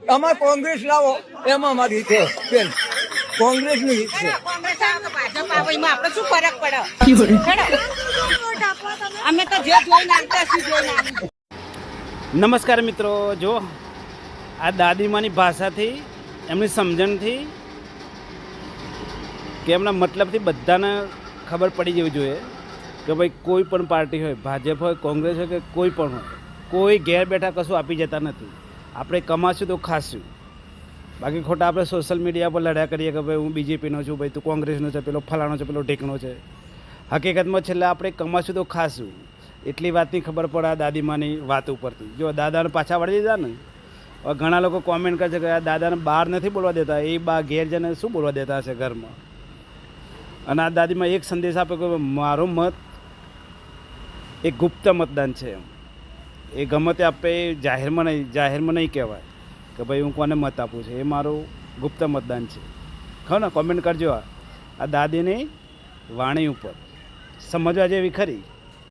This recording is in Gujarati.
અમારે કોંગ્રેસ લાવો એમાં મારી છે બેન, કોંગ્રેસની રીત છે. આપણે શું ફરક પડે? અમે તો જે જોઈને આવતા છીએ જોઈને આવી. નમસ્કાર મિત્રો, જો આ દાદીમાની ભાષાથી, એમની સમજણથી કે એમના મતલબથી બધાને ખબર પડી જવી જોઈએ કે ભાઈ કોઈ પણ પાર્ટી હોય, ભાજપ હોય, કોંગ્રેસ હોય કે કોઈ પણ હોય, કોઈ ઘેર બેઠા કશું આપી જતા નથી. આપણે કમાશું તો ખાશું, બાકી ખોટા આપણે સોશિયલ મીડિયા પર લડ્યા કરીએ કે ભાઈ હું બીજેપીનો છું, ભાઈ તું કોંગ્રેસનો છે, પેલો ફલાણો છે, પેલો ઢીકણો છે. હકીકતમાં છેલ્લે આપણે કમાશું તો ખાશું, એટલી વાતની ખબર પડે આ દાદીમાની વાત ઉપરથી. જો દાદાને પાછા વળી દીધા ને, હવે ઘણા લોકો કોમેન્ટ કરે છે કે આ દાદાને બહાર નથી બોલવા દેતા, એ ઘેર જઈને શું બોલવા દેતા હશે ઘરમાં. અને આ દાદીમાં એક સંદેશ આપે કે મારો મત એ ગુપ્ત મતદાન છે, એ ગમે તે આપે જાહેરમાં નહીં કહેવાય કે ભાઈ હું કોને મત આપું છું, એ મારું ગુપ્ત મતદાન છે. ખબર ને, કોમેન્ટ કરજો આ દાદીની વાણી ઉપર, સમજવા જેવી ખરી.